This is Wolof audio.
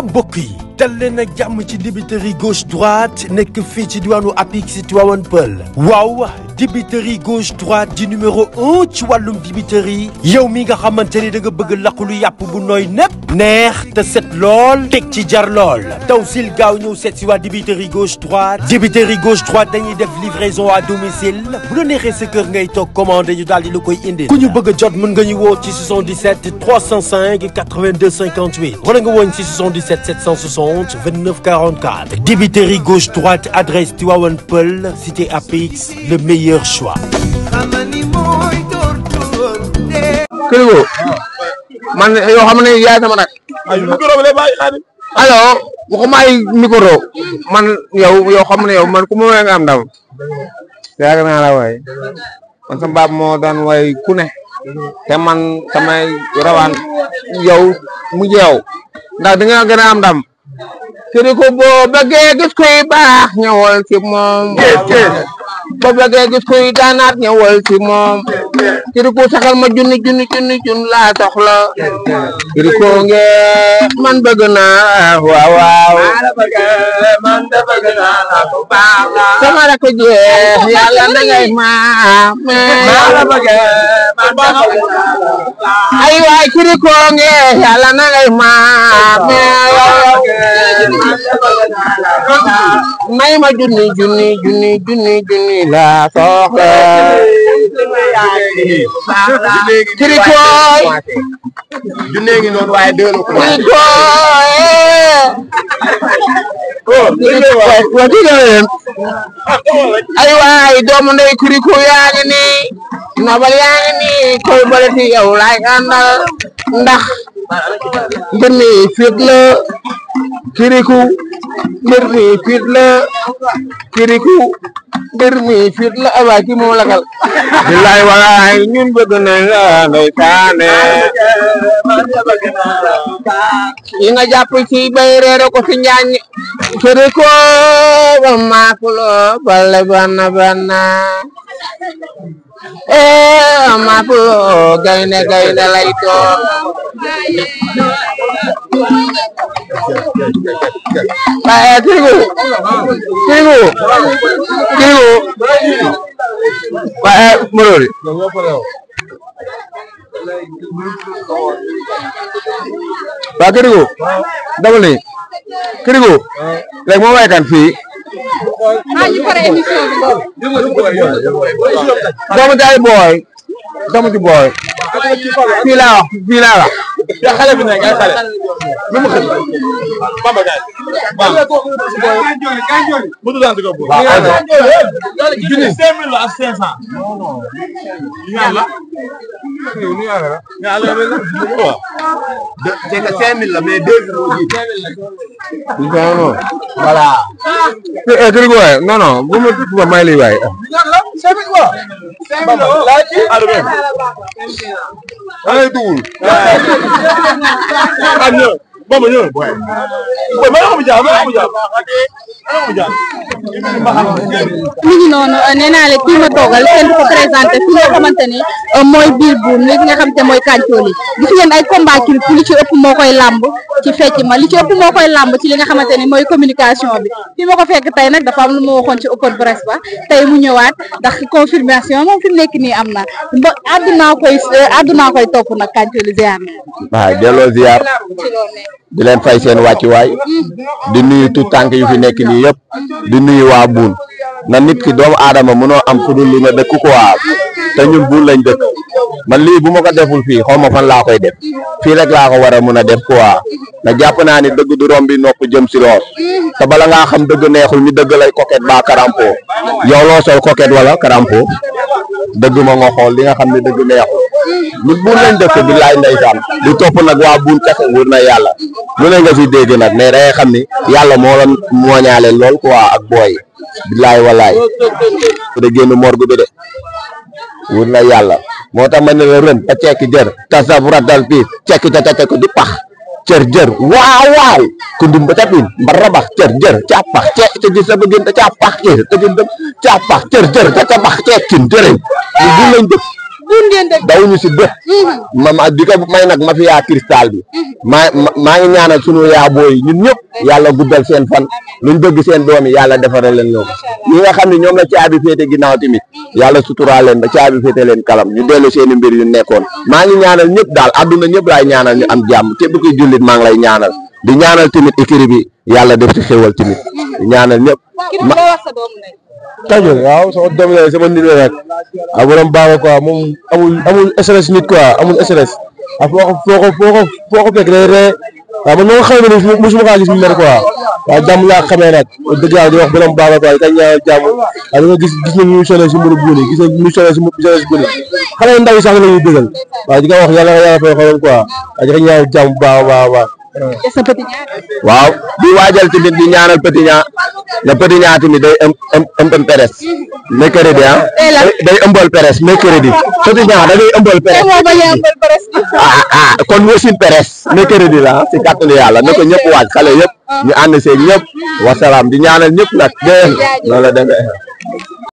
mbokk yi dal leen ak jàmm ci dibiteri gauche droite nekk fii ci diwaanu Apix Tivaouane Peulh waaw dibiteri gauche droite di numéro 1 ci wàllum dibiteri yow mi nga xamante ni da nga bëgg laqulu yàpp bu nooy nepp neex te set lool teg ci jar lool taw sil gaaw ñëw seet si waa dibiteri gauche droite dañuy def livraison à domicile bu la neexee sa kër ngay toog commandé ñu daal di la koy indil ku ñu bëgg a jot mën nga ñu woo ci 77 305 82 58 wala nga woon ci 77 760 29 44 dibiteri gauche droite adresse Tivaouane Peulh cité Apix le meilleur choix. Kirikou man yoo xam ne yaay sama nag. alors waxuma ay micro man yoo xam ne yow man ku ma nga am ndam yaakaar naa la waay man sama baab moo daan way ku ne te man samay rawaan yow mu jeew ndax di nga gën a am ndam Kirikou boo bëggee gis kuy baax ñëwal ci moom boo bëggee gis kuy daanaat ñëwal ci moom Kirikou saxal ma junni laa soxla Kirikou nge man bëgg naa waaw man da bëgg naa bu baax la sama rek jeex yàlla na ngay ma ay waay Kirikou nge yàlla na ngay ma may ma junni la soxla Kirikou junne ngi noonu waaye deux la ay waay doomu ndey Kirikou yaa ngi nii nobal yaa ngi nii koy boleti yow laay àndal ndax mbir mi fit la Kirikou mbir mi fit la Kirikou mbir mi fit la awaay ki moom lakal billaay waay ñun bëgg nañ la ndeysaan yi nga jàpp ci bay reere ko ci njaañ Kirikou ba maakulo bale banna maakulo gaynde lay doon waaye Kirikou waaye Marodi waa Kirikou dama ni Kirikou léegi moo waykan fii doomu jaay booy fii laa wax ya xale bi nekk ay xale lu mu xëy bamba gaay mu daan ko bo junni 5000 ak 500 non yalla ni yalla c'est que 5000 la mais 2000 non voilà Kirikou non bu ma may li waay 5000 quoi 5000 la ci ay dugul Bamba ñëw boy ma xam jaam mi ngi noonu nee naa leen kii ma toogal kenn du ko présenté fi nga xamante ni mooy biir buum li nga xamante mooy kàncooli gis ngeen ay combat Kirikou li ci ëpp moo koy làmb ci fecc ma li ci ëpp moo koy làmb ci li nga xamante ni mooy communication bi fi ma ko fekk tey nag dafa am lu ma waxoon ci open press ba tey mu ñëwaat ndax confirmation moom fi mu nekk nii am na àddunaa koy topp nag kàncooli ziar na waaw delloo ziar di leen fay seen wàccuwaay di nuyu tout tànk yu fi nekk nii yëpp di nuyu waa buun na nit ki doomu aadama mënoo am fu dul li nga dëkk ko waa te ñun buun lañ dëkk man lii bu ma ko deful fii xaw ma fan laa koy def fii rek laa ko war a mën a def quoi na jàpp naa ni dëgg du rombi nopp jëm si lool te bala ngaa xam dëgg neexul ñu dëgg lay coquette ba karampo yow loo sol coquette wala karampo dëgg ma nga xool li nga xam ne dëgg neexul ñun buun lañ dëkk bi laay ndeysaan di topp nag waa buun kese wër na yàlla lu ne nga fi dégg nag mais day xam ni yàlla moo la mooñaale lool quoi ak booy billaay walaay de génn morgue bi de wër na yàlla moo tax ma ne la ren ta cekki jër tasab ratal fii cekki ta ko di pax cër jër waaw ku ndum ba tapin mbarabax cër jër capax cek te di sa bëgën ta capax cër te di capax cër jër ta bax cekkin jërëñ bu lañ def buun ngeen dëkk dawuñu si bët ma di ko may nag mafia cristal bi maa ngi ñaanal sunu yaa booy ñun ñëpp yàlla guddal seen fan luñ bëgg seen doom yi yàlla defaral leen ñoo ñi nga xam ne ñoom la caabi féete ginnaaw tamit yàlla suturaa leen ba caabi féete leen kalam ñu dellu seeni mbir yu nekkoon maa ngi ñaanal ñëpp daal adduna ñëpp laay ñaanal ñu am jàmm képp kuy jullit maa ngi lay ñaanal di ñaanal tamit écurie bi yàlla def ci xéwal tamit di ñaanal ñëpp Kajoor waaw sama doom la sama nit la rek a borom baax quoi moom amul stress nit quoi amul stress a foo ko fekk day ree waaw man moo xam ne musuma kaa gis mu mer quoi waaw jàmm laa xamee nag dëgg yàlla di wax borom baax quoi kañ ñaanal jàmm waaw nga gis nañ ñu sonné si mbiru buuni gis nañ ñu sonné si buuni xale ndaw yi sax la ñuy dëggal waaw di nga wax yàlla fay xolam quoi waaw di nga ñaanal jàmm baax waaw di waajal tamit di ñaanal Petit Niang na Petit Niang tamit day ëmbal peres mercredi day ëmbal peres mercredi Petit Niang da ngay ëmbal peres kon wasin peres mercredi la si kàttanu yàlla na ko ñëpp waaj xale yëpp ñu ànd seeg ñëpp wasalaam di ñaanal ñëpp nag dégg nga loolu la demee